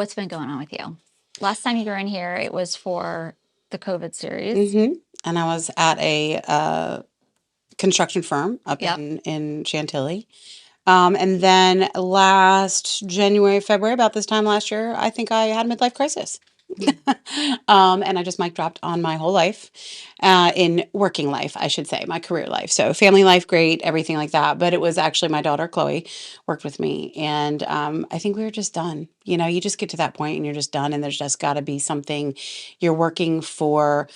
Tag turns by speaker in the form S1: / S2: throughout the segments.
S1: what's been going on with you? Last time you were in here, it was for the COVID series.
S2: And I was at a construction firm up
S1: Yep.
S2: in Chantilly. And then last January, February, about this time last year, I think I had a midlife crisis. And I just mic dropped on my whole life, in working life, I should say, my career life. So family life, great, everything like that. But it was actually my daughter, Chloe, worked with me. And I think we were just done. You know, you just get to that point and you're just done. And there's just got to be something you're working for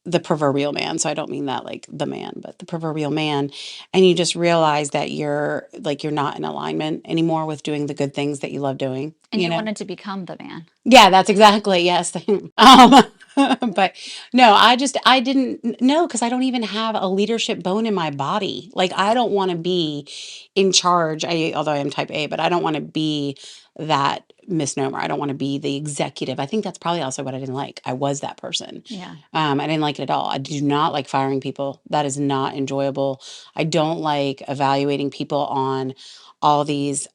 S2: the proverbial man. So I don't mean that like the man, but the proverbial man. And you just realize that you're not in alignment anymore with doing the good things that you love doing,
S1: And you wanted to become the man.
S2: Yeah, that's exactly, yes. But no, I didn't know because I don't even have a leadership bone in my body. Like I don't want to be in charge. Although I am type A, but I don't want to be that misnomer. I don't want to be the executive. I think that's probably also what I didn't like. I was that person.
S1: Yeah.
S2: I didn't like it at all. I do not like firing people. That is not enjoyable. I don't like evaluating people on all these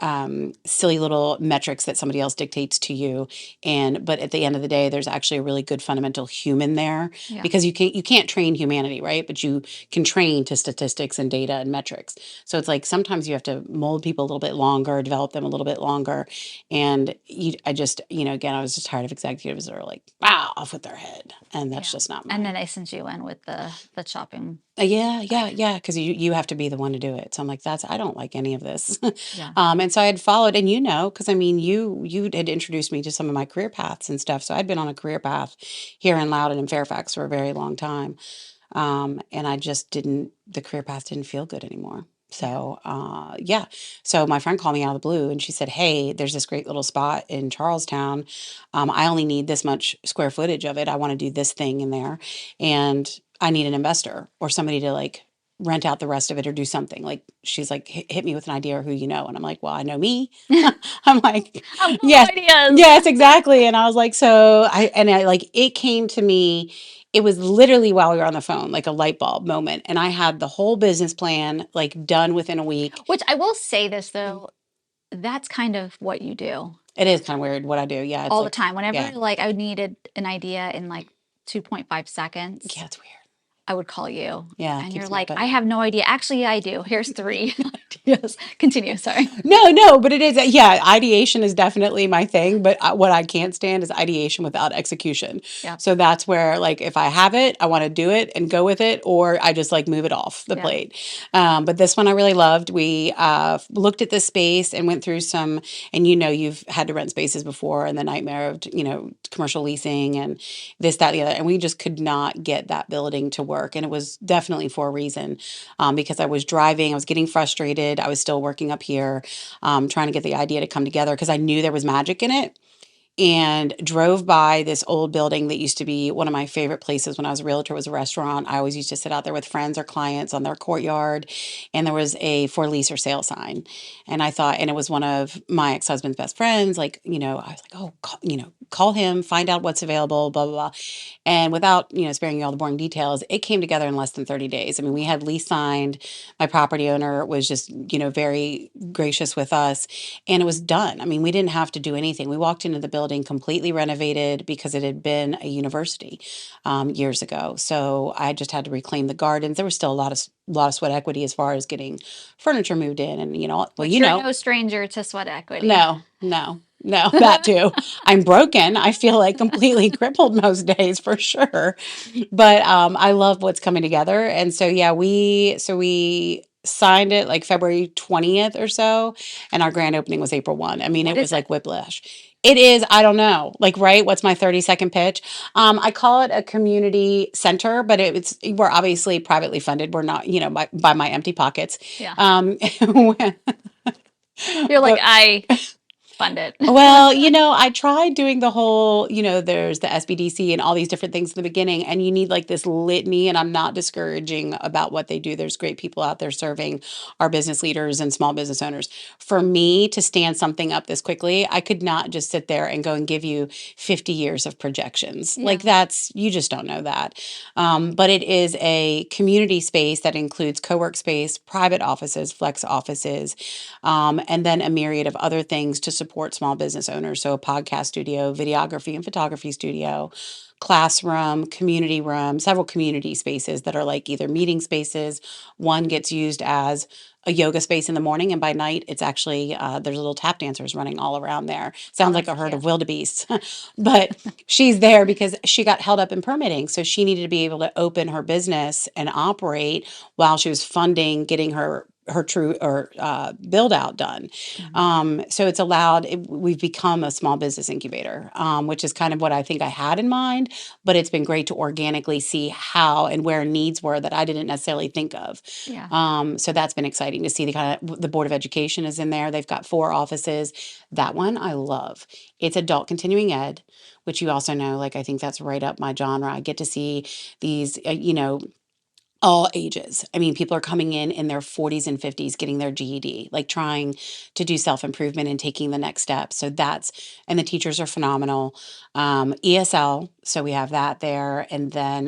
S2: silly little metrics that somebody else dictates to you. But at the end of the day, there's actually a really good fundamental human there
S1: Yeah.
S2: because you can't train humanity, right? But you can train to statistics and data and metrics. So it's like sometimes you have to mold people a little bit longer, develop them a little bit longer. And I just, again, I was just tired of executives that are like, wow, off with their head. And that's
S1: Yeah.
S2: just not
S1: And
S2: my.
S1: then they sent you in with the chopping.
S2: Yeah. Because you have to be the one to do it. So I'm like, I don't like any of this.
S1: Yeah.
S2: And so I had followed, and because I mean, you had introduced me to some of my career paths and stuff. So I'd been on a career path here in Loudoun and Fairfax for a very long time. And I just the career path didn't feel good anymore. So, yeah. So my friend called me out of the blue and she said, hey, there's this great little spot in Charlestown. I only need this much square footage of it. I want to do this thing in there. And I need an investor or somebody to like rent out the rest of it or do something. Like she's like, hit me with an idea or who you know. And I'm like, well, I know me. I'm like,
S1: I'm full of
S2: yes,
S1: ideas.
S2: yes, exactly. And I was like, I like, it came to me. It was literally while we were on the phone, like a light bulb moment. And I had the whole business plan like done within a week.
S1: Which I will say this though, that's kind of what you do
S2: It is kind of weird what I do. Yeah. It's
S1: all the
S2: like,
S1: time. Whenever
S2: yeah.
S1: like I needed an idea in like 2.5 seconds,
S2: Yeah. It's weird.
S1: I would call you.
S2: Yeah. It
S1: And you're
S2: keeps me
S1: like,
S2: up at
S1: I have no idea. Actually, I do. Here's 3 ideas. Continue. Sorry.
S2: No, but it is, yeah, ideation is definitely my thing, but what I can't stand is ideation without execution.
S1: Yeah.
S2: So that's where, like, if I have it, I want to do it and go with it, or I just like move it off the
S1: Yeah.
S2: plate. But this one I really loved. We looked at this space and went through some, and you've had to rent spaces before and the nightmare of, commercial leasing and this, that, the other. And we just could not get that building to work. And it was definitely for a reason, because I was driving, I was getting frustrated. I was still working up here, trying to get the idea to come together because I knew there was magic in it. And drove by this old building that used to be one of my favorite places when I was a realtor. Was a restaurant. I always used to sit out there with friends or clients on their courtyard, and there was a for lease or sale sign. And I thought, and it was one of my ex-husband's best friends. Like, I was like, oh, call him, find out what's available, blah blah blah. And without sparing you all the boring details, it came together in less than 30 days. I mean, we had lease signed. My property owner was just very gracious with us, and it was done. I mean, we didn't have to do anything. We walked into the building completely renovated because it had been a university years ago. So I just had to reclaim the gardens. There was still a lot of sweat equity as far as getting furniture moved in, and
S1: But you're no stranger to sweat equity.
S2: No, that too. I'm broken. I feel like completely crippled most days for sure. But I love what's coming together. And so yeah, we signed it like February 20th or so, and our grand opening was April 1. I mean,
S1: What
S2: it
S1: is
S2: was like
S1: it?
S2: whiplash. It is, I don't know. Like, right? What's my 30-second pitch? I call it a community center, but we're obviously privately funded. We're not, by my empty pockets.
S1: Yeah.
S2: When-
S1: You're like,
S2: but
S1: I fund it.
S2: well, I tried doing the whole, there's the SBDC and all these different things in the beginning, and you need like this litany, and I'm not discouraging about what they do. There's great people out there serving our business leaders and small business owners. For me to stand something up this quickly, I could not just sit there and go and give you 50 years of projections.
S1: Yeah.
S2: Like you just don't know that. But it is a community space that includes co-work space, private offices, flex offices, and then a myriad of other things to support support small business owners. So a podcast studio, videography and photography studio, classroom, community room, several community spaces that are like either meeting spaces. One gets used as a yoga space in the morning, and by night it's actually there's little tap dancers running all around there.
S1: Oh,
S2: Sounds like
S1: that's
S2: a herd
S1: cute.
S2: of wildebeests, but she's there because she got held up in permitting, so she needed to be able to open her business and operate while she was funding getting her true or build out done.
S1: Mhm.
S2: So it's allowed, we've become a small business incubator, which is kind of what I think I had in mind, but it's been great to organically see how and where needs were that I didn't necessarily think of.
S1: Yeah.
S2: So that's been exciting to see. The Board of Education is in there. They've got 4 offices. That one I love. It's adult continuing ed, which you also know, like I think that's right up my genre. I get to see these, all ages. I mean, people are coming in their 40s and 50s getting their GED, like trying to do self improvement and taking the next step. So and the teachers are phenomenal. ESL, so we have that there, and then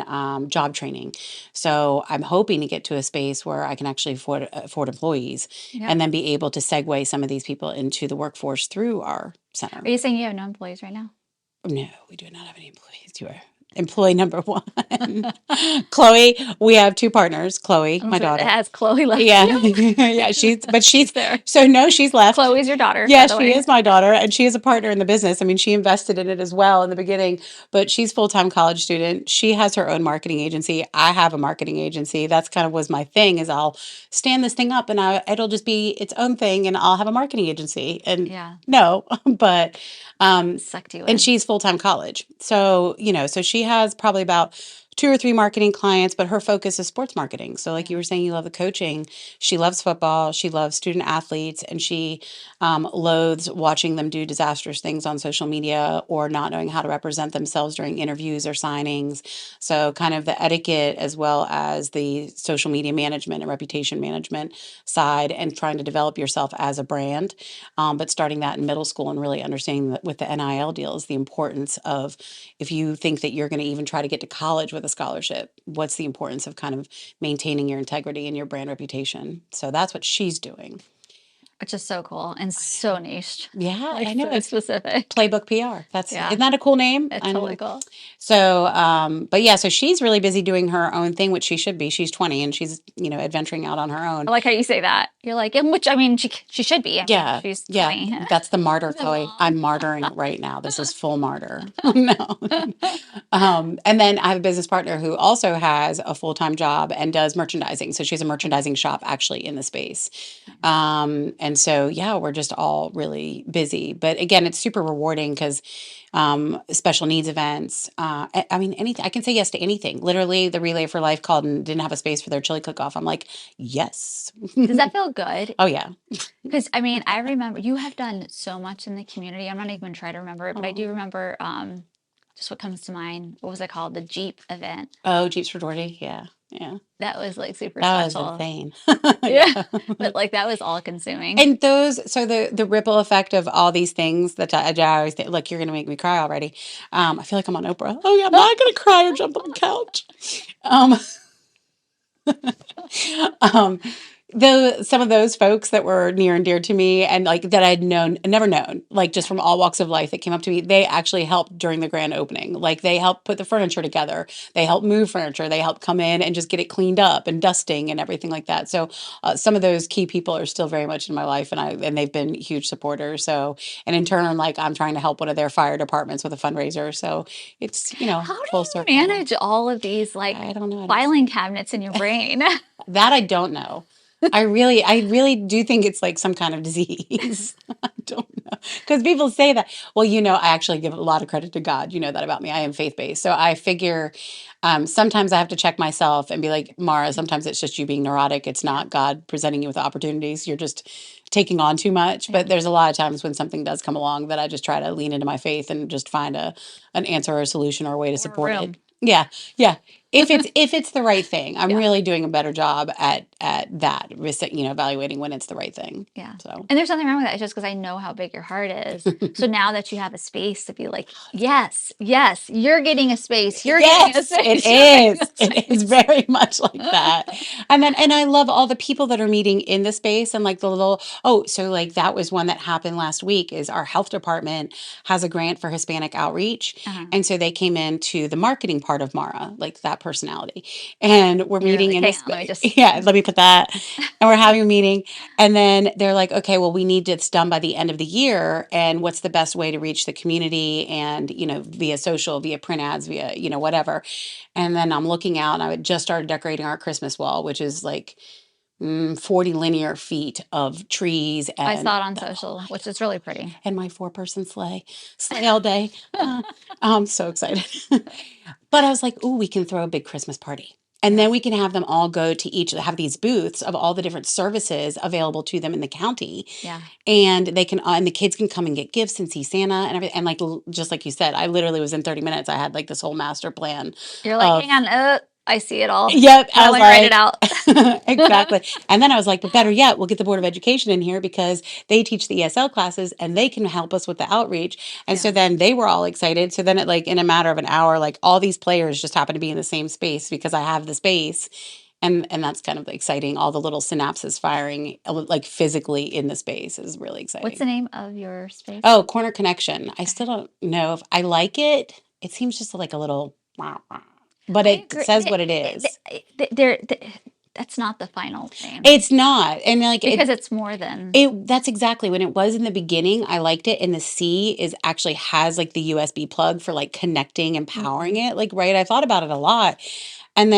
S2: job training. So I'm hoping to get to a space where I can actually afford employees
S1: Yep.
S2: and then be able to segue some of these people into the workforce through our center.
S1: Are you saying you have no employees right now?
S2: No, we do not have any employees. You are employee number 1. Chloe, we have 2 partners. Chloe, my
S1: It
S2: daughter.
S1: has Chloe left.
S2: Yeah.
S1: No.
S2: Yeah, she's
S1: She's there.
S2: so no, she's left.
S1: Chloe's your daughter, by
S2: Yeah,
S1: the
S2: she
S1: way.
S2: is my daughter, and she is a partner in the business. I mean, she invested in it as well in the beginning, but she's full-time college student. She has her own marketing agency. I have a marketing agency. That's kind of was my thing is I'll stand this thing up and it'll just be its own thing and I'll have a marketing agency. And
S1: Yeah.
S2: no, but
S1: Sucked you
S2: and
S1: in.
S2: she's full-time college. So, so she has probably about 2 or 3 marketing clients, but her focus is sports marketing. So, like you
S1: Yeah.
S2: were saying, you love the coaching. She loves football. She loves student athletes, and she loathes watching them do disastrous things on social media or not knowing how to represent themselves during interviews or signings. So, kind of the etiquette as well as the social media management and reputation management side, and trying to develop yourself as a brand. But starting that in middle school and really understanding that with the NIL deals, the importance of if you think that you're going to even try to get to college with a scholarship, what's the importance of kind of maintaining your integrity and your brand reputation? So that's what she's doing.
S1: Which is so cool and so niche.
S2: Yeah,
S1: Like
S2: I know.
S1: so
S2: It's
S1: specific.
S2: Playbook PR.
S1: Yeah.
S2: Isn't that a cool name?
S1: It's
S2: I
S1: totally
S2: know.
S1: cool.
S2: So, but yeah, so she's really busy doing her own thing, which she should be. She's 20 and she's, adventuring out on her own.
S1: I like how you say that. You're like, and which I mean, she should be. I mean,
S2: Yeah,
S1: she's
S2: yeah,
S1: 20.
S2: that's the martyr,
S1: The
S2: Chloe.
S1: mom.
S2: I'm martyring right now. This is full martyr. No. And then I have a business partner who also has a full-time job and does merchandising. So she has a merchandising shop actually in the space. And so, yeah, we're just all really busy. But again, it's super rewarding because special needs events. I mean, anything. I can say yes to anything. Literally, the Relay for Life called and didn't have a space for their chili cook-off. I'm like, yes.
S1: Does that feel good?
S2: Oh, yeah.
S1: Because I mean, I remember you have done so much in the community. I'm not even trying to remember it, but I do
S2: Oh.
S1: remember just what comes to mind. What was it called? The Jeep event.
S2: Oh, Jeeps for Dorothy. Yeah. Yeah.
S1: That was like super
S2: That was
S1: special.
S2: insane.
S1: Yeah.
S2: Yeah.
S1: But like that was all consuming.
S2: And so the ripple effect of all these things that I always think, look, you're going to make me cry already. I feel like I'm on Oprah. Oh yeah, I'm not going to cry or jump on the couch. Um, um, some of those folks that were near and dear to me and like that I'd never known, like just
S1: Yeah.
S2: from all walks of life that came up to me, they actually helped during the grand opening. Like they helped put the furniture together. They helped move furniture. They helped come in and just get it cleaned up and dusting and everything like that. So some of those key people are still very much in my life and they've been huge supporters. So, and in turn, like I'm trying to help one of their fire departments with a fundraiser. So it's,
S1: How
S2: full
S1: do you
S2: circle.
S1: manage all of these like
S2: I don't know.
S1: filing cabinets in your brain?
S2: That I don't know. I really do think it's like some kind of disease. I don't know. Because people say that. Well, I actually give a lot of credit to God. You know that about me. I am faith-based. So I figure sometimes I have to check myself and be like, Mara, sometimes it's just you being neurotic. It's
S1: Yeah.
S2: not God presenting you with opportunities. You're just taking on too much.
S1: Yeah.
S2: But there's a lot of times when something does come along that I just try to lean into my faith and just find an answer or a solution or a way to
S1: Or a
S2: support it.
S1: room.
S2: Yeah. Yeah. if it's the right thing. I'm
S1: Yeah.
S2: really doing a better job at that, evaluating when it's the right thing.
S1: Yeah.
S2: So
S1: And there's nothing wrong with that. It's just because I know how big your heart is. So now that you have a space to be like, yes, yes, you're getting a space. You're getting a
S2: yes, it
S1: space. You're getting a
S2: is. It is
S1: space.
S2: very much like that. And I love all the people that are meeting in the space and like the little, so like that was one that happened last week is our health department has a grant for Hispanic outreach.
S1: Uh-huh.
S2: And so they came into the marketing part of Mara, like that personality. And we're
S1: You're
S2: meeting
S1: like,
S2: in
S1: hang
S2: this,
S1: on, let me just.
S2: yeah, let me put that. And we're having a meeting. And then they're like, okay, well, we need this done by the end of the year. And what's the best way to reach the community? And, via social, via print ads, via, whatever. And then I'm looking out and I had just started decorating our Christmas wall, which is like 40 linear feet of trees
S1: I
S2: and
S1: saw it on
S2: oh
S1: social,
S2: my
S1: which is really pretty.
S2: and my 4-person sleigh all day. I'm so excited. But I was like, "Ooh, we can throw a big Christmas party." And
S1: Yeah.
S2: then we can have them all go to each have these booths of all the different services available to them in the county.
S1: Yeah.
S2: And they can and the kids can come and get gifts and see Santa and everything. And like just like you said, I literally was in 30 minutes. I had like this whole master plan
S1: You're like,
S2: of
S1: hang on, I see it all.
S2: yep,
S1: But
S2: I
S1: I
S2: was
S1: want to write it
S2: like,
S1: out.
S2: exactly. And then I was like, but better yet, we'll get the Board of Education in here because they teach the ESL classes and they can help us with the outreach. And so
S1: Yeah.
S2: then they were all excited. So then it like in a matter of an hour, like all these players just happen to be in the same space because I have the space. And that's kind of exciting. All the little synapses firing like physically in the space is really
S1: What's
S2: exciting.
S1: the name of your space?
S2: Oh, Corner Connection. I
S1: Okay.
S2: still don't know if I like it. It seems just like a little, but
S1: I
S2: it
S1: agree.
S2: says what it is.
S1: That's not the final name
S2: It's not. And like
S1: because it's more than.
S2: that's exactly when it was in the beginning. I liked it. And the C is actually has like the USB plug for like connecting and powering
S1: Mhm.
S2: it. Like, right. I thought about it a lot. And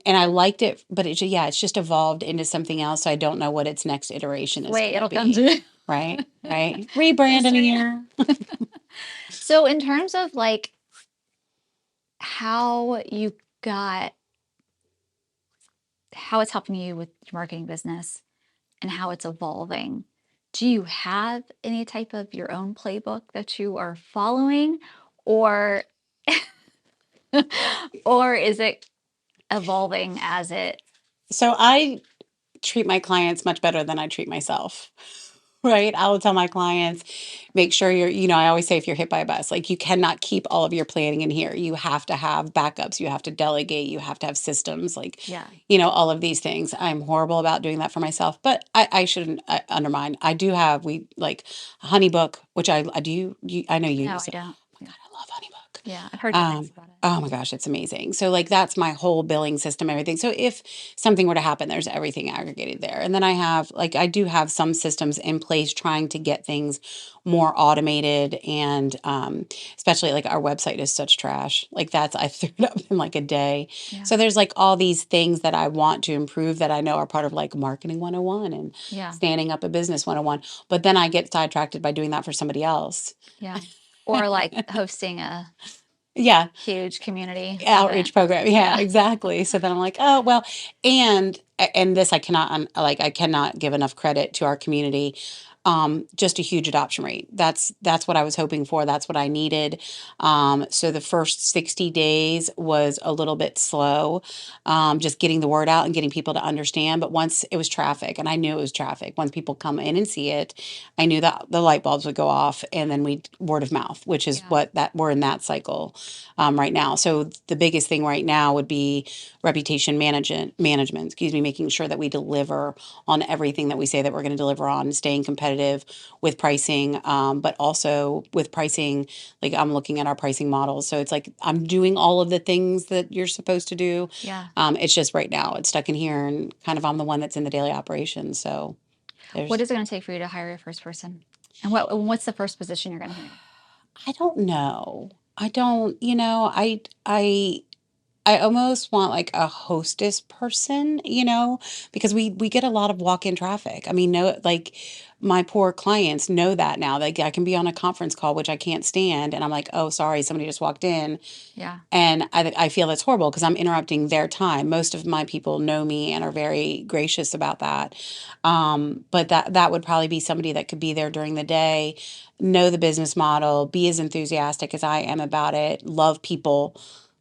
S2: I liked it, but it's just evolved into something else. So I don't know what its next iteration is
S1: Wait,
S2: going to
S1: it'll come
S2: be.
S1: to
S2: Right. Right. Rebrand in a
S1: history.
S2: year.
S1: So, in terms of like how you got, how it's helping you with your marketing business and how it's evolving, do you have any type of your own playbook that you are following, or or is it evolving as it?
S2: So I treat my clients much better than I treat myself. Right. I will tell my clients, make sure I always say if you're hit by a bus, like you cannot keep all of your planning in here. You have to have backups. You have to delegate. You have to have systems, like,
S1: Yeah.
S2: all of these things. I'm horrible about doing that for myself, but I shouldn't undermine. I do have, like Honeybook, which I do, I know you
S1: No,
S2: use
S1: I
S2: it.
S1: don't.
S2: Oh my God, I love Honeybook.
S1: Yeah, I've heard good things about it.
S2: Oh my gosh, it's amazing. So like that's my whole billing system, everything. So if something were to happen, there's everything aggregated there. And then I do have some systems in place trying to get things more automated and especially like our website is such trash. Like I threw it up in like a day.
S1: Yeah.
S2: So there's like all these things that I want to improve that I know are part of like marketing 101 and
S1: Yeah.
S2: standing up a business 101. But then I get sidetracked by doing that for somebody else.
S1: Yeah. Or like hosting a
S2: Yeah.
S1: huge community
S2: Outreach
S1: event.
S2: program. Yeah,
S1: Yeah.
S2: exactly. So then I'm like, oh well, and this I cannot I cannot give enough credit to our community. Just a huge adoption rate. That's what I was hoping for. That's what I needed. So the first 60 days was a little bit slow, just getting the word out and getting people to understand. But once it was traffic, and I knew it was traffic. Once people come in and see it, I knew that the light bulbs would go off, and then we word of mouth, which is
S1: Yeah.
S2: what that we're in that cycle right now. So the biggest thing right now would be reputation management, excuse me, making sure that we deliver on everything that we say that we're going to deliver on, staying competitive with pricing, but also with pricing, like I'm looking at our pricing models. So it's like I'm doing all of the things that you're supposed to do.
S1: Yeah.
S2: It's just right now it's stuck in here and kind of I'm the one that's in the daily operations. So
S1: What
S2: there's,
S1: is it going to take for you to hire your first person? And what's the first position you're going to hire?
S2: I don't know. I don't, I almost want like a hostess person, because we get a lot of walk-in traffic. I mean, no, like my poor clients know that now. Like I can be on a conference call, which I can't stand, and I'm like, oh, sorry, somebody just walked in,
S1: Yeah.
S2: and I feel that's horrible because I'm interrupting their time. Most of my people know me and are very gracious about that. But that would probably be somebody that could be there during the day, know the business model, be as enthusiastic as I am about it, love people,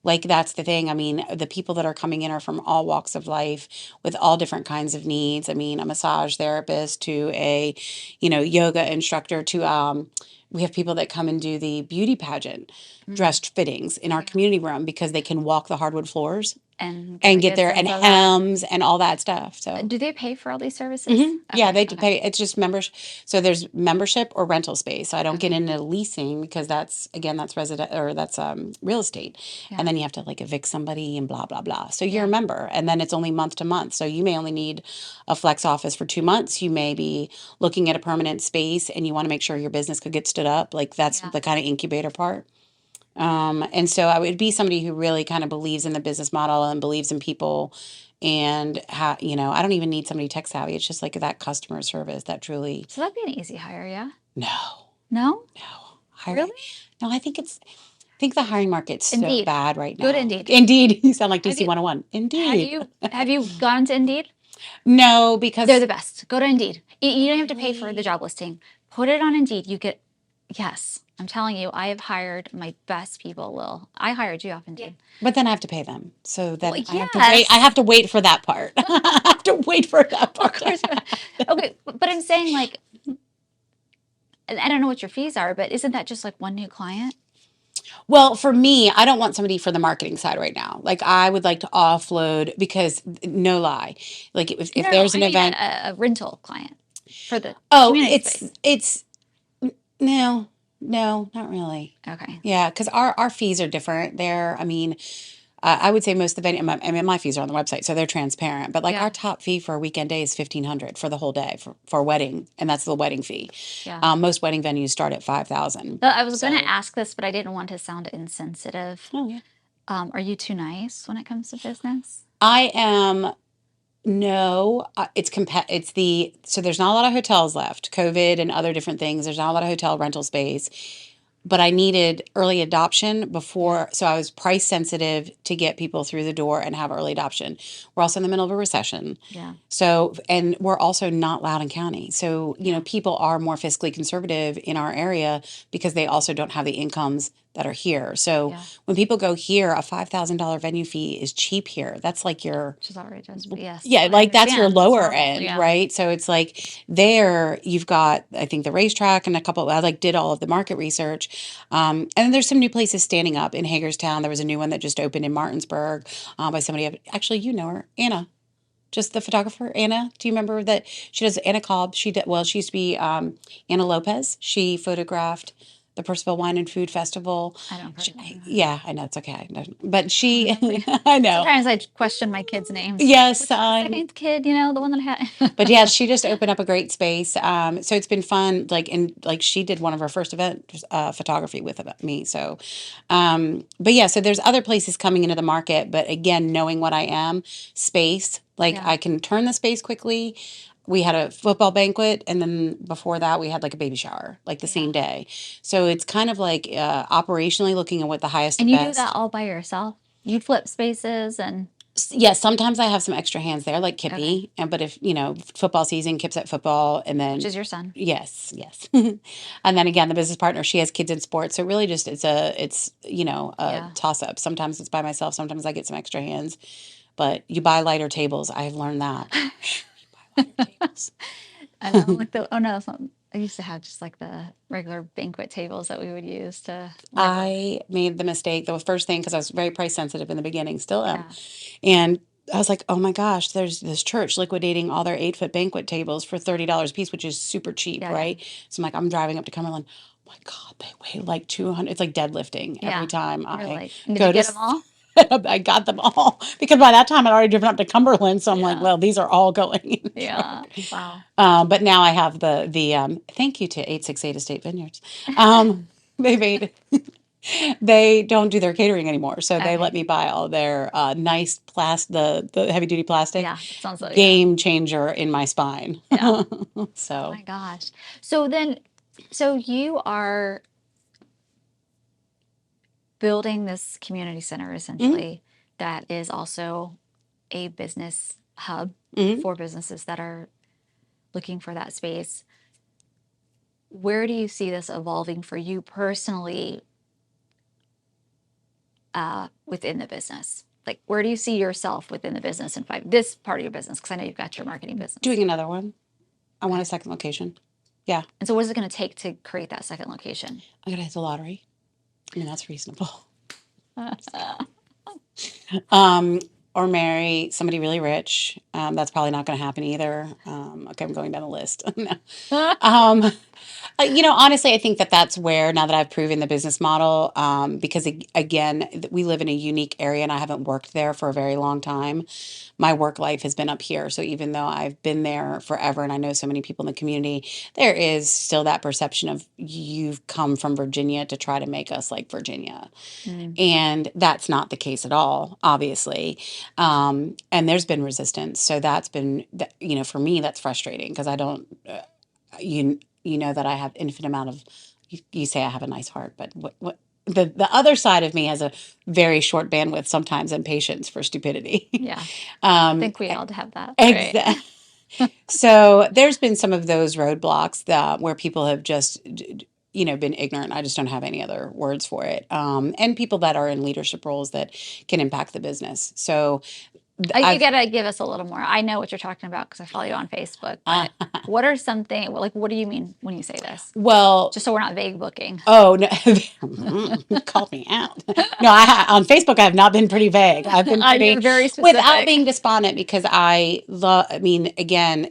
S2: Like that's the thing. I mean, the people that are coming in are from all walks of life with all different kinds of needs. I mean, a massage therapist to a, yoga instructor to we have people that come and do the beauty pageant
S1: Mm.
S2: dressed fittings in our
S1: Yeah.
S2: community room because they can walk the hardwood floors
S1: And get
S2: and
S1: a
S2: get
S1: good
S2: there and
S1: sense of that.
S2: hems and all that stuff. So
S1: Do they pay for all these services?
S2: yeah,
S1: Okay.
S2: they do
S1: Okay.
S2: pay. It's just members. So there's membership or rental space. So I don't get
S1: Okay.
S2: into leasing because that's again that's resident or that's real estate, and
S1: Yeah.
S2: then you have to like evict somebody and blah blah blah. So you're a
S1: Yeah.
S2: member, and then it's only month to month. So you may only need a flex office for 2 months. You may be looking at a permanent space, and you want to make sure your business could get stood up. Like that's
S1: Yeah.
S2: the kind of incubator part. And so I would be somebody who really kind of believes in the business model and believes in people. And I don't even need somebody tech savvy. It's just like that customer service that truly,
S1: So that'd be an easy hire, yeah?
S2: no,
S1: No?
S2: no,
S1: Really?
S2: no, I think the hiring market's so
S1: Indeed.
S2: bad right
S1: Go to
S2: now.
S1: Indeed.
S2: Indeed. You sound like
S1: Have
S2: DC
S1: you
S2: 101.
S1: have
S2: Indeed.
S1: you have you gone to Indeed?
S2: No,
S1: They're
S2: because
S1: the best. Go to Indeed. You don't have to pay for the
S2: really,
S1: job listing. Put it on Indeed. You get, yes, I'm telling you, I have hired my best people, Lil. I hired you off Indeed.
S2: but then I have to pay them. So
S1: Well,
S2: then I have to wait. I
S1: yes,
S2: have to wait for that part. I have to wait for that
S1: of
S2: part to
S1: course.
S2: happen.
S1: Okay, but I'm saying like, I don't know what your fees are, but isn't that just like one new client?
S2: Well, for me, I don't want somebody for the marketing side right now. Like I would like to offload because no lie, like if
S1: No, no,
S2: there's
S1: I
S2: an
S1: mean
S2: event,
S1: a rental client for the
S2: oh,
S1: community
S2: it's
S1: space.
S2: it's no, no, not really.
S1: Okay.
S2: Yeah, because our fees are different there. I mean, I would say most of the venue, I mean, my fees are on the website, so they're transparent. But like
S1: Yeah.
S2: our top fee for a weekend day is 1,500 for the whole day for a wedding, and that's the wedding fee.
S1: Yeah.
S2: Most wedding venues start at 5,000.
S1: I was going to
S2: So,
S1: ask this, but I didn't want to sound insensitive.
S2: oh yeah,
S1: Are you too nice when it comes to business?
S2: I am. No, it's so there's not a lot of hotels left. COVID and other different things. There's not a lot of hotel rental space, but I needed early adoption
S1: Yeah.
S2: before, so I was price sensitive to get people through the door and have early adoption. We're also in the middle of a recession.
S1: Yeah.
S2: So, and we're also not Loudoun County. So,
S1: Yeah.
S2: people are more fiscally conservative in our area because they also don't have the incomes that are here. So,
S1: Yeah.
S2: when people go here, a $5,000 venue fee is cheap here. That's like your
S1: Which is outrageous, but yes,
S2: yeah,
S1: I
S2: like that's your
S1: understand. That's
S2: lower
S1: normal.
S2: end,
S1: Yeah.
S2: right? So it's like there you've got, I think, the racetrack and a couple. I like did all of the market research, and then there's some new places standing up in Hagerstown. There was a new one that just opened in Martinsburg by somebody. Actually, you know her, Anna, just the photographer, Anna. Do you remember that she does Anna Cobb? She did well. She used to be Anna Lopez. She photographed the Percival Wine and Food Festival.
S1: I don't
S2: She,
S1: personally know her.
S2: yeah, I know it's okay, but
S1: I don't
S2: she,
S1: remember.
S2: I know.
S1: Sometimes I question my kids' names.
S2: Yes,
S1: Which the second kid, the one that
S2: but
S1: had.
S2: yeah, she just opened up a great space. So it's been fun. Like, and like she did one of her first event photography with me. So, but yeah, so there's other places coming into the market. But again, knowing what I am, space, like
S1: Yeah.
S2: I can turn the space quickly. We had a football banquet, and then before that, we had like a baby shower, like the
S1: Yeah.
S2: same day. So it's kind of like operationally looking at what the highest
S1: And
S2: and
S1: you do that
S2: best.
S1: all by yourself? You flip spaces and
S2: Yeah, sometimes I have some extra hands there, like
S1: okay,
S2: Kippy. And but if football season, Kip's at football, and
S1: which
S2: then
S1: is your son.
S2: yes, yes, and then again, the business partner, she has kids in sports, so really just it's a
S1: Yeah.
S2: toss up. Sometimes it's by myself, sometimes I get some extra hands, but you buy lighter tables. I've learned that. You buy lighter tables.
S1: I know, like oh no, it's not, I used to have just like the regular banquet tables that we would use to whenever.
S2: I made the mistake the first thing because I was very price sensitive in the beginning, still am.
S1: Yeah.
S2: And I was like, oh my gosh, there's this church liquidating all their 8-foot banquet tables for $30 a piece, which is super cheap,
S1: Yeah, yeah.
S2: right? So I'm like, I'm driving up to Cumberland. Oh my God, they weigh like 200. It's like deadlifting every
S1: Yeah.
S2: time
S1: You're
S2: I
S1: like, did you
S2: go to.
S1: get them all?
S2: I got them all because by that time I'd already driven up to Cumberland. So I'm like,
S1: Yeah.
S2: well, these are all going in the
S1: Yeah.
S2: truck.
S1: Wow.
S2: But now I have the thank you to 868 Estate Vineyards. They made they don't do their catering anymore, so they let
S1: Okay.
S2: me buy all their nice the heavy duty plastic.
S1: Yeah. It sounds like, yeah.
S2: Game changer in my spine.
S1: Yeah. Oh
S2: So
S1: my gosh. So then, so you are building this community center
S2: mhm,
S1: essentially that is also a business hub
S2: mhm.
S1: for businesses that are looking for that space. Where do you see this evolving for you personally? within the business? Like, where do you see yourself within the business in this part of your business? Because I know you've got your marketing business.
S2: Doing another one. I want a second location. Yeah.
S1: And so what is it going to take to create that second location?
S2: I gotta hit the lottery. I mean, that's reasonable. Or marry somebody really rich. That's probably not going to happen either. Okay, I'm going down the list. No. Honestly, I think that that's where, now that I've proven the business model, because again, we live in a unique area and I haven't worked there for a very long time. My work life has been up here. So even though I've been there forever and I know so many people in the community, there is still that perception of you've come from Virginia to try to make us like Virginia. And that's not the case at all, obviously. And there's been resistance. So that's been, for me, that's frustrating because I don't, you know that I have infinite amount of, you say I have a nice heart, but what the other side of me has a very short bandwidth sometimes and patience for stupidity.
S1: Yeah. I think we all have that.
S2: Exactly. So there's been some of those roadblocks where people have just, been ignorant. I just don't have any other words for it. And people that are in leadership roles that can impact the business. So
S1: you got to give us a little more. I know what you're talking about because I follow you on Facebook. But what are something, like, what do you mean when you say this?
S2: Well,
S1: just so we're not vague booking.
S2: Oh, no. Call me out. No, on Facebook, I have not been pretty vague. I've been pretty,
S1: very specific.
S2: Without being despondent, because again,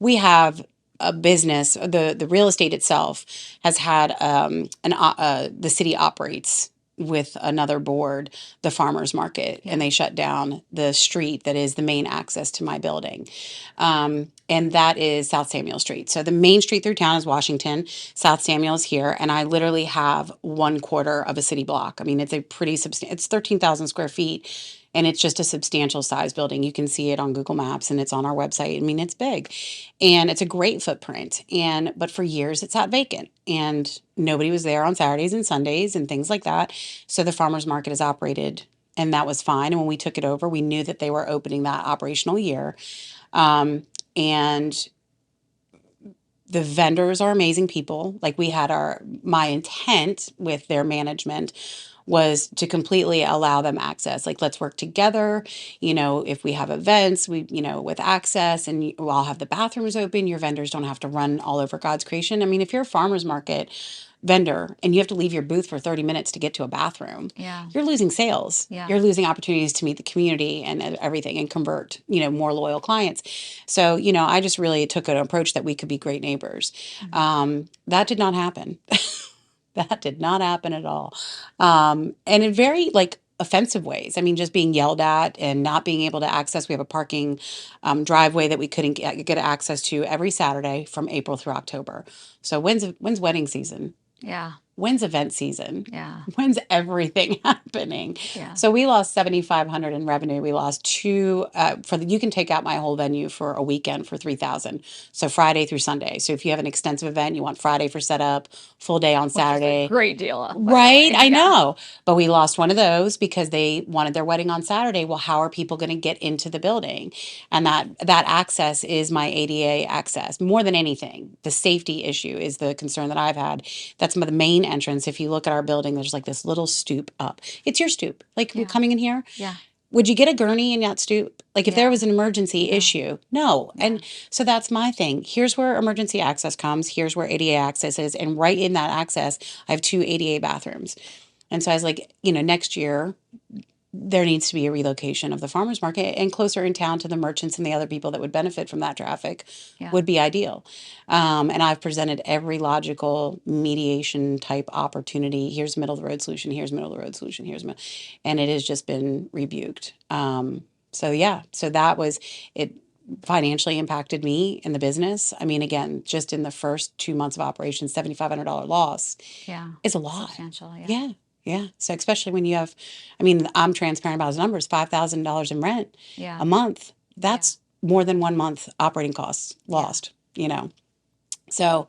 S2: we have a business, the real estate itself has had, the city operates with another board, the farmers market, and they shut down the street that is the main access to my building. And that is South Samuel Street. So the main street through town is Washington. South Samuel is here. And I literally have 1/4 of a city block. I mean, it's a pretty substantial, it's 13,000 square feet. And it's just a substantial size building. You can see it on Google Maps and it's on our website. I mean, it's big and it's a great footprint. But for years it sat vacant and nobody was there on Saturdays and Sundays and things like that. So the farmers market is operated and that was fine. And when we took it over, we knew that they were opening that operational year. And the vendors are amazing people. Like we had my intent with their management was to completely allow them access. Like, let's work together. If we have events, with access and we'll all have the bathrooms open, your vendors don't have to run all over God's creation. I mean, if you're a farmer's market vendor and you have to leave your booth for 30 minutes to get to a bathroom, you're losing sales. You're losing opportunities to meet the community and everything and convert, more loyal clients. So, I just really took an approach that we could be great neighbors. That did not happen. That did not happen at all. And in very offensive ways. I mean, just being yelled at and not being able to access. We have a parking driveway that we couldn't get access to every Saturday from April through October. So when's wedding season?
S1: Yeah.
S2: When's event season?
S1: Yeah.
S2: When's everything happening?
S1: Yeah.
S2: So we lost $7,500 in revenue. We lost two you can take out my whole venue for a weekend for $3,000. So Friday through Sunday. So if you have an extensive event, you want Friday for setup, full day on Saturday.
S1: Which is a great deal.
S2: Right? I know. But we lost one of those because they wanted their wedding on Saturday. Well, how are people going to get into the building? And that access is my ADA access. More than anything, the safety issue is the concern that I've had. That's the main entrance. If you look at our building, there's like this little stoop up. It's your stoop. Like we're coming in here.
S1: Yeah.
S2: Would you get a gurney in that stoop? Like if there was an emergency issue? No. And so that's my thing. Here's where emergency access comes. Here's where ADA access is. And right in that access, I have 2 ADA bathrooms. And so I was like, next year, there needs to be a relocation of the farmers market and closer in town to the merchants and the other people that would benefit from that traffic would be ideal. And I've presented every logical mediation type opportunity. Here's middle of the road solution. Here's middle of the road solution. And it has just been rebuked. So that was it. Financially impacted me in the business. I mean, again, just in the first 2 months of operation, $7,500 loss.
S1: Yeah,
S2: is a lot.
S1: Substantial.
S2: Yeah. Yeah. So especially when you have, I'm transparent about his numbers, $5,000 in rent a month. That's more than 1 month operating costs lost, So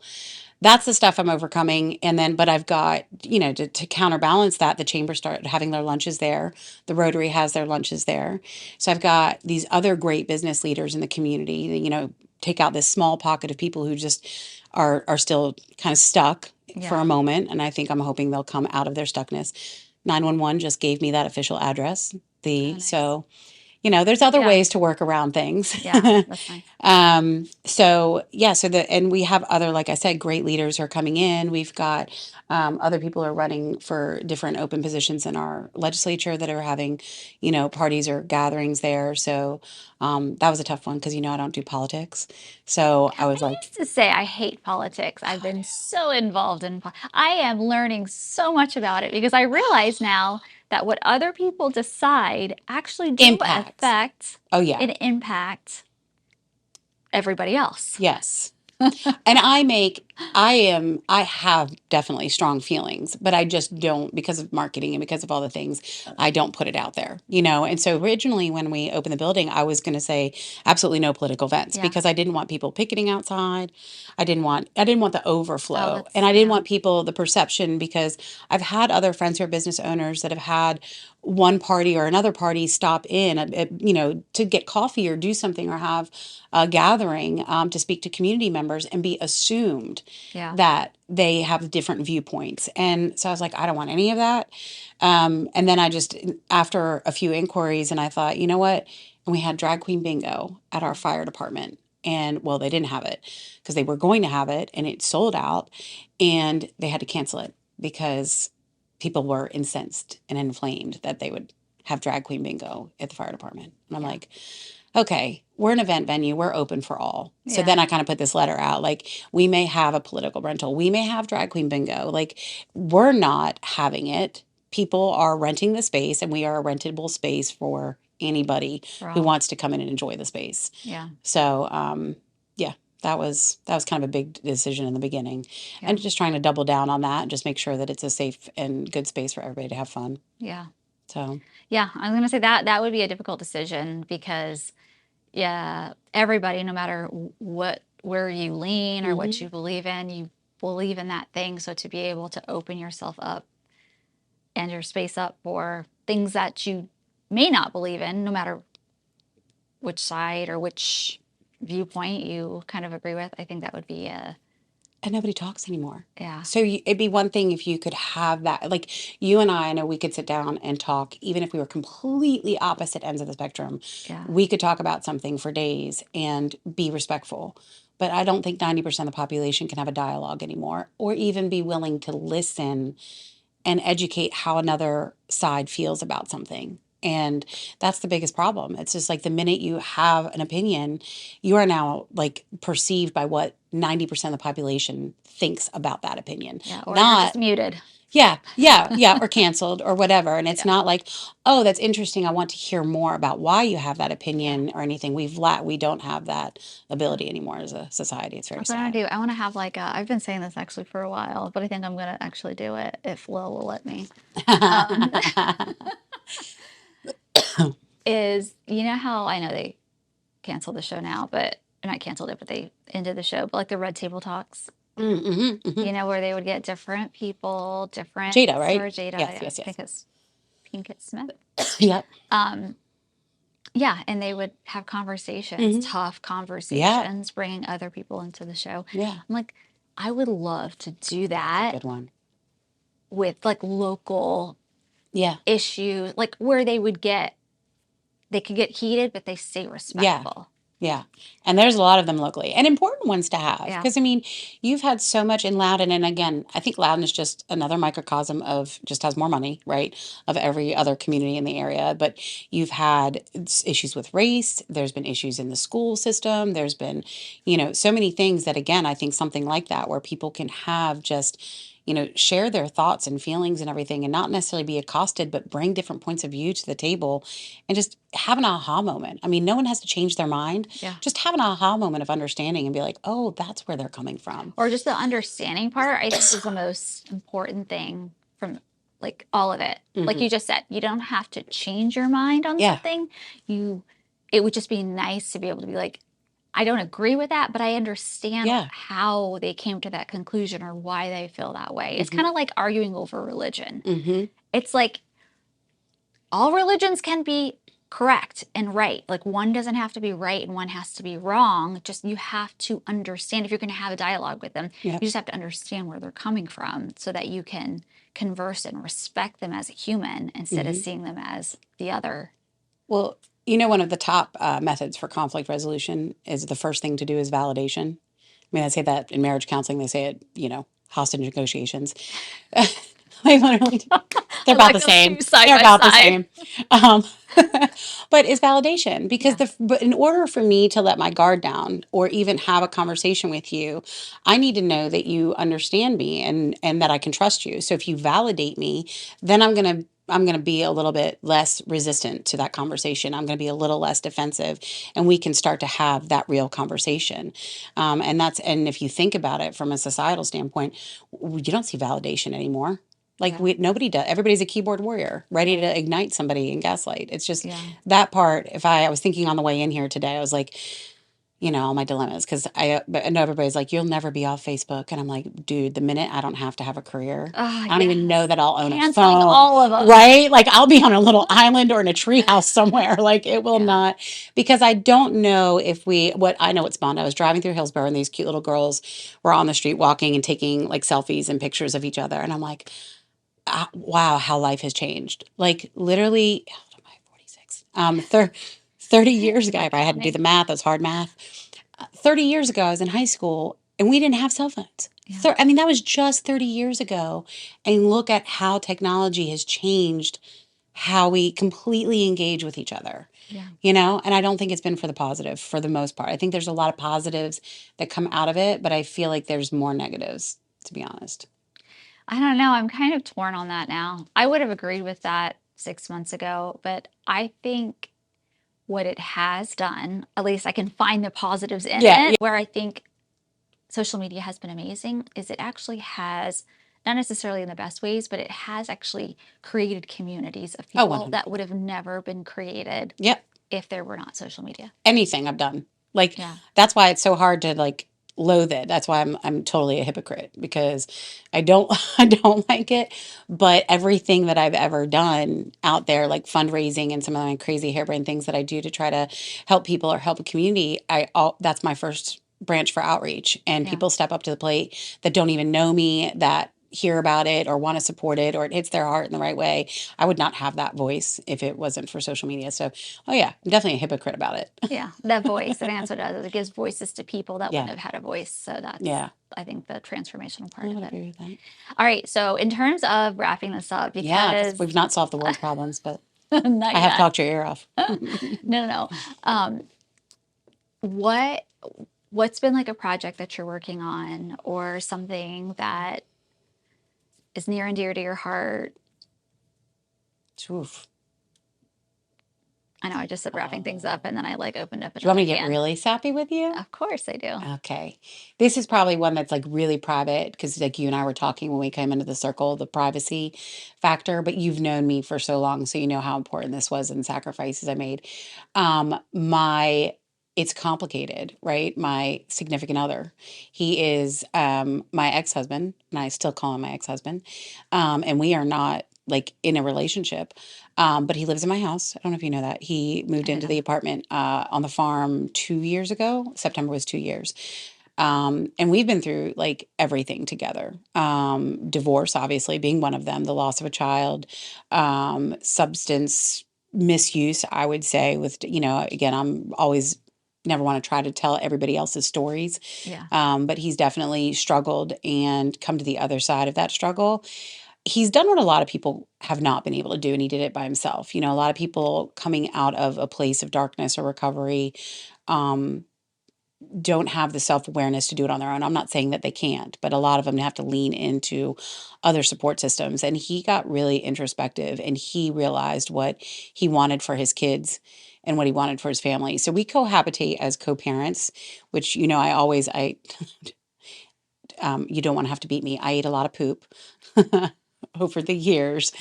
S2: that's the stuff I'm overcoming. And then, but I've got, to counterbalance that, the chamber started having their lunches there. The Rotary has their lunches there. So I've got these other great business leaders in the community, take out this small pocket of people who just are still kind of stuck for a moment. And I'm hoping they'll come out of their stuckness. 911 just gave me that official address.
S1: Oh, nice.
S2: So, there's other
S1: Yeah.
S2: ways to work around things.
S1: Yeah, that's nice.
S2: And we have other, like I said, great leaders who are coming in. We've got other people who are running for different open positions in our legislature that are having, parties or gatherings there. So that was a tough one because, I don't do politics. So I was
S1: I
S2: like,
S1: used to say I hate politics. I've been so involved in I am learning so much about it because I realize now that what other people decide actually do
S2: impact.
S1: affect
S2: Oh, yeah.
S1: and impact everybody else.
S2: Yes. And I have definitely strong feelings, but I just don't, because of marketing and because of all the things, I don't put it out there, And so originally when we opened the building, I was going to say absolutely no political events
S1: Yeah.
S2: because I didn't want people picketing outside. I didn't want the overflow,
S1: that's-
S2: and I didn't
S1: yeah.
S2: want people the perception, because I've had other friends who are business owners that have had one party or another party stop in, to get coffee or do something or have a gathering, to speak to community members and be assumed
S1: Yeah.
S2: that they have different viewpoints. And so I was like, I don't want any of that. And then I just, after a few inquiries, and I thought, you know what? And we had drag queen bingo at our fire department. And well, they didn't have it because they were going to have it and it sold out, and they had to cancel it because people were incensed and inflamed that they would have drag queen bingo at the fire department. And I'm
S1: Yeah.
S2: like, okay, we're an event venue. We're open for all. So
S1: Yeah.
S2: then I kind of put this letter out, like, we may have a political rental. We may have drag queen bingo. Like, we're not having it. People are renting the space, and we are a rentable space for anybody
S1: For
S2: who
S1: all.
S2: wants to come in and enjoy the space.
S1: Yeah.
S2: So, yeah, that was kind of a big decision in the beginning.
S1: Yeah.
S2: And just trying to double down on that and just make sure that it's a safe and good space for everybody to have fun.
S1: Yeah.
S2: So,
S1: Yeah, I was going to say that would be a difficult decision because, yeah, everybody, no matter where you lean or what you believe in that thing. So to be able to open yourself up and your space up for things that you may not believe in, no matter which side or which viewpoint you kind of agree with, I think that would be
S2: and nobody talks anymore.
S1: yeah.
S2: So it'd be one thing if you could have that, like you and I know we could sit down and talk, even if we were completely opposite ends of the spectrum.
S1: Yeah.
S2: We could talk about something for days and be respectful. But I don't think 90% of the population can have a dialogue anymore, or even be willing to listen and educate how another side feels about something. And that's the biggest problem. It's just like the minute you have an opinion, you are now like perceived by what 90% of the population thinks about that opinion.
S1: Yeah, or you're just muted.
S2: Yeah, or canceled or whatever. And it's not like, oh, that's interesting. I want to hear more about why you have that opinion or anything. We don't have that ability anymore as a society. It's very
S1: That's what I
S2: sad.
S1: do. I want to have I've been saying this actually for a while, but I think I'm going to actually do it if Lil will let me. Is, how I know they canceled the show now, but not canceled it, but they ended the show, but like the Red Table Talks, where they would get different people, different
S2: Jada, right?
S1: Sarah Jada,
S2: Yes.
S1: I think it's Pinkett Smith.
S2: Yep.
S1: Yeah, and they would have conversations, tough conversations, bringing other people into the show.
S2: Yeah.
S1: I'm like, I would love to do that
S2: Good one.
S1: with like local
S2: Yeah.
S1: issues, like where they could get heated, but they stay respectful.
S2: Yeah. And there's a lot of them locally, and important ones to have.
S1: Yeah.
S2: Because, I mean, you've had so much in Loudon. And again, I think Loudon is just another microcosm of just has more money, right? Of every other community in the area. But you've had issues with race. There's been issues in the school system. There's been, so many things that, again, I think something like that where people can have just, share their thoughts and feelings and everything, and not necessarily be accosted, but bring different points of view to the table and just have an aha moment. I mean, no one has to change their mind.
S1: Yeah.
S2: Just have an aha moment of understanding and be like, oh, that's where they're coming from.
S1: Or just the understanding part, I think is the most important thing from like all of it. Like you just said, you don't have to change your mind on something. It would just be nice to be able to be like, I don't agree with that, but I understand how they came to that conclusion or why they feel that way. It's kind of like arguing over religion. It's like all religions can be correct and right. Like one doesn't have to be right and one has to be wrong. Just you have to understand if you're going to have a dialogue with them,
S2: Yeah.
S1: you just have to understand where they're coming from so that you can converse and respect them as a human instead of
S2: Hmm.
S1: seeing them as the other.
S2: Well, one of the top methods for conflict resolution is the first thing to do is validation. I mean, I say that in marriage counseling, they say it, hostage negotiations. They literally, they're
S1: I
S2: about
S1: like
S2: the
S1: those
S2: same.
S1: two side
S2: They're
S1: by
S2: about the
S1: side.
S2: same. Um, but it's validation because
S1: Yeah.
S2: but in order for me to let my guard down or even have a conversation with you, I need to know that you understand me and that I can trust you. So if you validate me, then I'm going to be a little bit less resistant to that conversation. I'm going to be a little less defensive, and we can start to have that real conversation. And if you think about it from a societal standpoint, you don't see validation anymore. Like
S1: Yeah.
S2: nobody does. Everybody's a keyboard warrior, ready
S1: Right.
S2: to ignite somebody and gaslight. It's just
S1: Yeah.
S2: that part. If I was thinking on the way in here today, I was like, all my dilemmas because but I know everybody's like, you'll never be off Facebook, and I'm like, dude, the minute I don't have to have a career,
S1: Oh,
S2: I don't even know
S1: yes.
S2: that I'll own a
S1: Canceling
S2: phone,
S1: all of them.
S2: right? Like I'll be on a little island or in a treehouse somewhere. Like it will
S1: Yeah.
S2: not, because I don't know if what I know it's Bond. I was driving through Hillsborough and these cute little girls were on the street walking and taking like selfies and pictures of each other, and I'm like, wow, how life has changed. Like literally, how old am I? 46. 30 years ago,
S1: We're
S2: if I had to do
S1: counting.
S2: the math, that's hard math. 30 years ago, I was in high school and we didn't have cell phones.
S1: Yeah.
S2: I mean, that was just 30 years ago. And look at how technology has changed how we completely engage with each other,
S1: Yeah.
S2: and I don't think it's been for the positive for the most part. I think there's a lot of positives that come out of it, but I feel like there's more negatives, to be honest.
S1: I don't know. I'm kind of torn on that now. I would have agreed with that 6 months ago, but I think what it has done, at least I can find the positives in
S2: Yeah,
S1: it,
S2: yeah.
S1: where I think social media has been amazing, is it actually has, not necessarily in the best ways, but it has actually created communities of
S2: Oh,
S1: people
S2: 100.
S1: that would have never been created
S2: Yep.
S1: if there were not social media.
S2: Anything I've done. Like
S1: Yeah.
S2: that's why it's so hard to like loathe it. That's why I'm totally a hypocrite because I don't I don't like it. But everything that I've ever done out there, like fundraising and some of my crazy harebrained things that I do to try to help people or help a community, that's my first branch for outreach. And
S1: Yeah.
S2: people step up to the plate that don't even know me, that hear about it or want to support it or it hits their heart in the right way. I would not have that voice if it wasn't for social media. So, oh yeah, I'm definitely a hypocrite about it.
S1: Yeah. That voice. And that's what it does. It gives voices to people that
S2: Yeah.
S1: wouldn't have had a voice. So that's,
S2: Yeah.
S1: I think, the transformational
S2: I
S1: part of
S2: would
S1: it.
S2: agree with that.
S1: All right. So, in terms of wrapping this up,
S2: Yeah, because
S1: because
S2: we've not solved the world's problems, but
S1: not
S2: I have
S1: yet.
S2: talked your ear off.
S1: No, no, no. What what's been like a project that you're working on or something that is near and dear to your heart?
S2: Oof.
S1: I know I just said wrapping things
S2: Do
S1: up and then I like opened up
S2: you want
S1: another
S2: me to get
S1: can.
S2: really sappy with you?
S1: Of course I do.
S2: Okay. This is probably one that's like really private because like you and I were talking when we came into the circle, the privacy factor, but you've known me for so long, so you know how important this was and sacrifices I made. My it's complicated, right? My significant other. He is my ex-husband, and I still call him my ex-husband. And we are not like in a relationship. But he lives in my house. I don't know if you know that. He moved
S1: I didn't
S2: into
S1: know
S2: the
S1: that.
S2: apartment on the farm 2 years ago. September was 2 years. And we've been through like everything together. Divorce, obviously, being one of them, the loss of a child, substance misuse, I would say, with, again, I'm always never want to try to tell everybody else's stories.
S1: Yeah.
S2: But he's definitely struggled and come to the other side of that struggle. He's done what a lot of people have not been able to do, and he did it by himself. A lot of people coming out of a place of darkness or recovery um, don't have the self awareness to do it on their own. I'm not saying that they can't, but a lot of them have to lean into other support systems. And he got really introspective and he realized what he wanted for his kids and what he wanted for his family. So we cohabitate as co parents, which, you don't want to have to beat me. I ate a lot of poop over the years.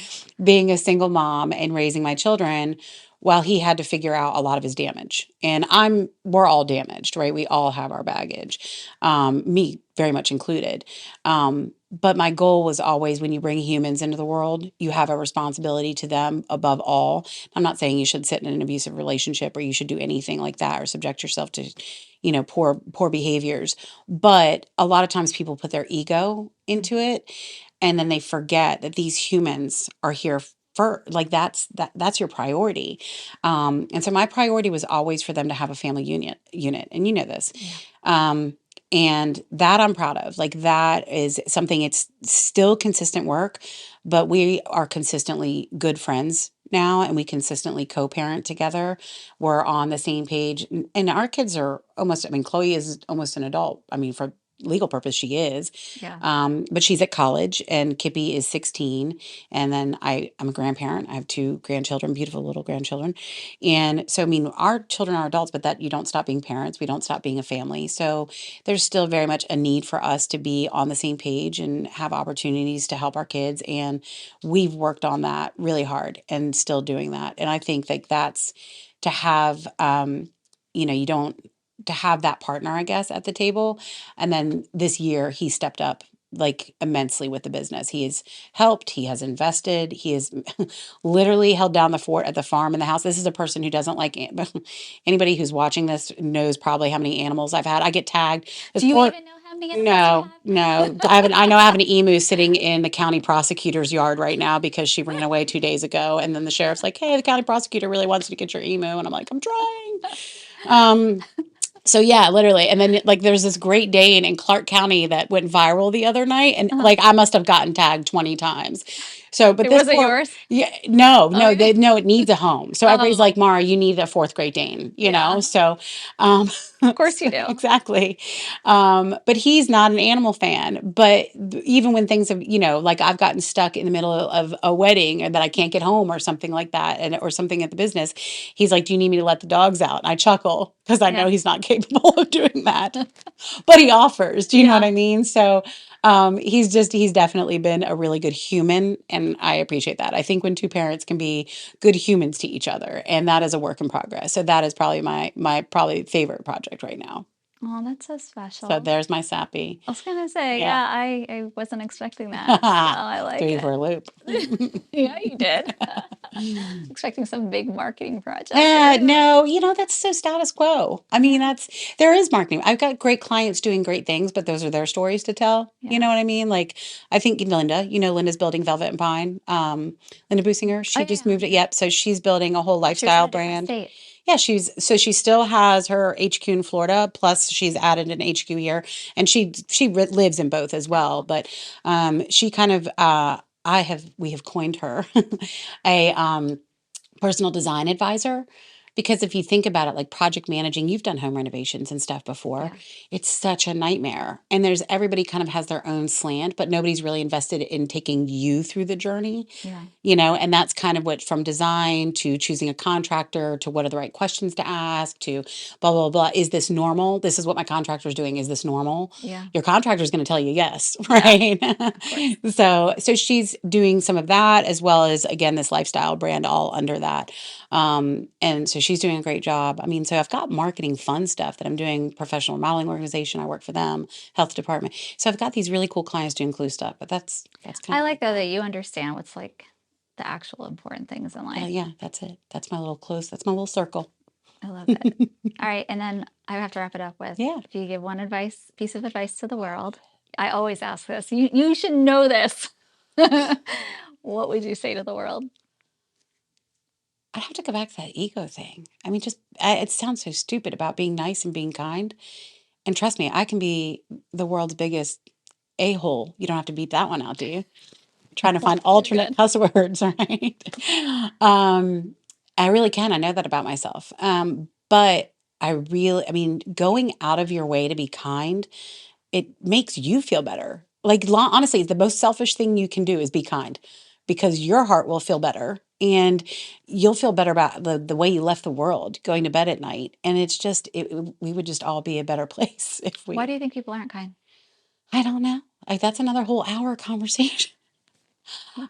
S2: Being a single mom and raising my children while he had to figure out a lot of his damage. And we're all damaged, right? We all have our baggage, me very much included. But my goal was always, when you bring humans into the world, you have a responsibility to them above all. I'm not saying you should sit in an abusive relationship or you should do anything like that or subject yourself to, poor behaviors. But a lot of times people put their ego into it, and then they forget that these humans are here for, like, that's your priority. And so my priority was always for them to have a family unit, and you know this.
S1: Yeah.
S2: And that I'm proud of. Like, that is something, it's still consistent work, but we are consistently good friends now, and we consistently co-parent together. We're on the same page. And our kids are almost, I mean, Chloe is almost an adult. I mean, for legal purpose, she is.
S1: Yeah.
S2: But she's at college, and Kippy is 16. And then I'm a grandparent. I have two grandchildren, beautiful little grandchildren. And so, I mean, our children are adults, but that, you don't stop being parents. We don't stop being a family. So there's still very much a need for us to be on the same page and have opportunities to help our kids. And we've worked on that really hard and still doing that. And I think that that's to have, you don't, to have that partner, I guess, at the table. And then this year he stepped up like immensely with the business. He has helped, he has invested, he has literally held down the fort at the farm and the house. This is a person who doesn't like anybody who's watching this knows probably how many animals I've had. I get tagged. This
S1: Do you
S2: poor
S1: even know how many animals you
S2: No,
S1: have?
S2: no. I have an emu sitting in the county prosecutor's yard right now because she ran away 2 days ago. And then the sheriff's like, "Hey, the county prosecutor really wants you to get your emu." And I'm like, "I'm trying." Um, so yeah, literally. And then, like, there's this Great Dane in Clark County that went viral the other night, and
S1: Uh-huh.
S2: like I must have gotten tagged 20 times. So, but
S1: It
S2: this
S1: wasn't
S2: poor,
S1: yours?
S2: yeah, no, no,
S1: Okay.
S2: no, it needs a home. So everybody's like,
S1: Oh,
S2: "Mara, you need a fourth Great Dane,"
S1: yeah.
S2: So, um,
S1: Of course you
S2: so
S1: do.
S2: exactly. But he's not an animal fan. But even when things have, like, I've gotten stuck in the middle of a wedding and that I can't get home or something like that, and or something at the business, he's like, "Do you need me to let the dogs out?" And I chuckle because I know
S1: Yeah.
S2: he's not capable of doing that, but he offers. Do you know what
S1: Yeah.
S2: I mean? So he's definitely been a really good human, and I appreciate that. I think when two parents can be good humans to each other, and that is a work in progress. So that is probably my probably favorite project right now.
S1: Oh, that's so
S2: So
S1: special.
S2: there's my sappy.
S1: I was gonna say,
S2: Yeah.
S1: yeah, I wasn't expecting that. So I
S2: Threw
S1: like
S2: you for
S1: it.
S2: a loop.
S1: Yeah, you did. Expecting some big marketing project or
S2: No, that's so status quo. I mean,
S1: yeah,
S2: there is marketing. I've got great clients doing great things, but those are their stories to tell. You
S1: yeah.
S2: know what I mean? Like, I think Linda, Linda's building Velvet and Pine. Linda Businger,
S1: Oh
S2: she just
S1: yeah,
S2: moved it.
S1: yeah.
S2: Yep. So she's building a whole
S1: She was in
S2: lifestyle
S1: a different
S2: brand.
S1: state.
S2: Yeah, she still has her HQ in Florida, plus she's added an HQ here, and she lives in both as well.
S1: Cool.
S2: But she kind of we have coined her a personal design advisor, because if you think about it, like project managing, you've done home renovations and stuff before.
S1: Yeah,
S2: It's such a nightmare, and there's everybody kind of has their own slant, but nobody's really invested in taking you through the journey.
S1: yeah,
S2: And that's kind of what, from design to choosing a contractor to what are the right questions to ask to blah blah blah. Is this normal? This is what my contractor is doing. Is this normal?
S1: yeah,
S2: Your contractor is going to tell you yes,
S1: yeah.
S2: right?
S1: Of course.
S2: So she's doing some of that, as well as, again, this lifestyle brand all under that. And so she's doing a great job. I mean, so I've got marketing fun stuff that I'm doing, professional modeling organization. I work for them, health department. So I've got these really cool clients doing cool stuff, but that's kind
S1: I
S2: of
S1: like
S2: my
S1: though
S2: goal.
S1: that you understand what's like the actual important things in
S2: Yeah,
S1: life.
S2: yeah, that's it. That's my little circle.
S1: I love it. All right, and then I have to wrap it up with
S2: Yeah.
S1: if you give one piece of advice to the world. I always ask this. You should know this. What would you say to the world?
S2: I have to go back to that ego thing. I mean, it sounds so stupid about being nice and being kind. And trust me, I can be the world's biggest a-hole. You don't have to beat that one out, do you? Trying to find
S1: You're
S2: alternate
S1: good.
S2: cuss words, right? Um, I really can. I know that about myself. But I mean, going out of your way to be kind, it makes you feel better. Like, honestly, the most selfish thing you can do is be kind, because your heart will feel better, and you'll feel better about the way you left the world going to bed at night. And it's just, we would just all be a better place if
S1: Why
S2: we,
S1: do you think people aren't kind?
S2: I don't know. Like, that's another whole hour conversation.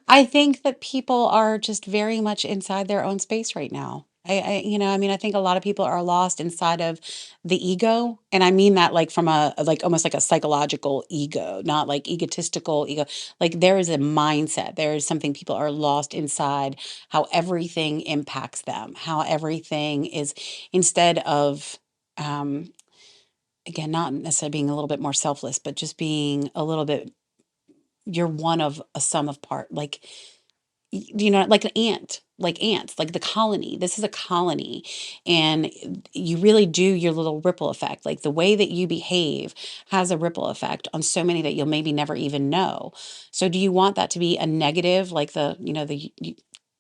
S2: I think that people are just very much inside their own space right now. I mean, I think a lot of people are lost inside of the ego, and I mean that like from like almost like a psychological ego, not like egotistical ego. Like there is a mindset, there is something people are lost inside, how everything impacts them, how everything is instead of, um, again, not necessarily being a little bit more selfless, but just being a little bit, you're one of a sum of part, like like an ant, like ants, like the colony. This is a colony. And you really do your little ripple effect. Like the way that you behave has a ripple effect on so many that you'll maybe never even know. So do you want that to be a negative, like the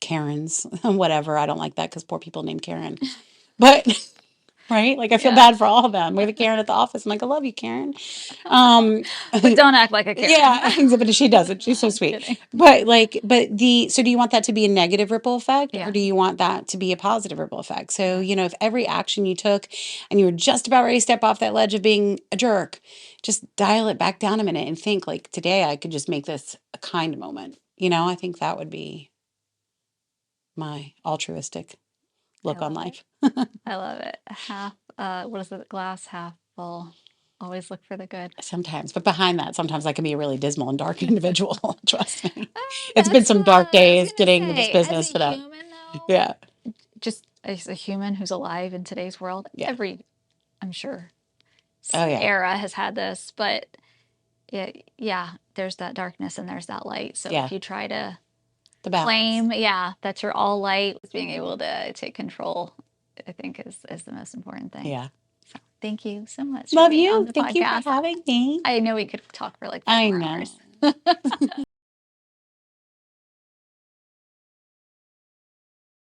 S2: Karens, whatever? I don't like that because poor people named Karen. But right? Like I feel
S1: Yeah.
S2: bad for all of them. We have a Karen at the office. I'm like, I love you, Karen. Um,
S1: But don't act like a Karen.
S2: yeah, but she doesn't. She's so
S1: I'm
S2: sweet.
S1: kidding.
S2: So do you want that to be a negative ripple effect or
S1: Yeah.
S2: do you want that to be a positive ripple effect? So,
S1: Yeah.
S2: if every action you took and you were just about ready to step off that ledge of being a jerk, just dial it back down a minute and think like today I could just make this a kind moment. I think that would be my altruistic
S1: I
S2: look on
S1: love it.
S2: life.
S1: I love it. What is it? Glass half full. Always look for the good.
S2: Sometimes, but behind that, sometimes I can be a really dismal and dark individual. Trust me. It's been
S1: That's
S2: some dark
S1: I was
S2: days
S1: gonna
S2: getting this
S1: say, as a
S2: business set up.
S1: human though,
S2: Yeah.
S1: just as a human who's alive in today's world,
S2: Yeah.
S1: I'm sure,
S2: Oh, yeah.
S1: era has had this, but yeah, there's that darkness and there's that light. So
S2: Yeah.
S1: if you try to
S2: The balance.
S1: claim, yeah, that you're all light, being able to take control, I think is the most important thing.
S2: Yeah.
S1: So thank you so much for
S2: Love
S1: being on
S2: you.
S1: the
S2: Thank you for
S1: podcast.
S2: having me.
S1: I know we could talk for like five
S2: I
S1: more
S2: know.
S1: hours.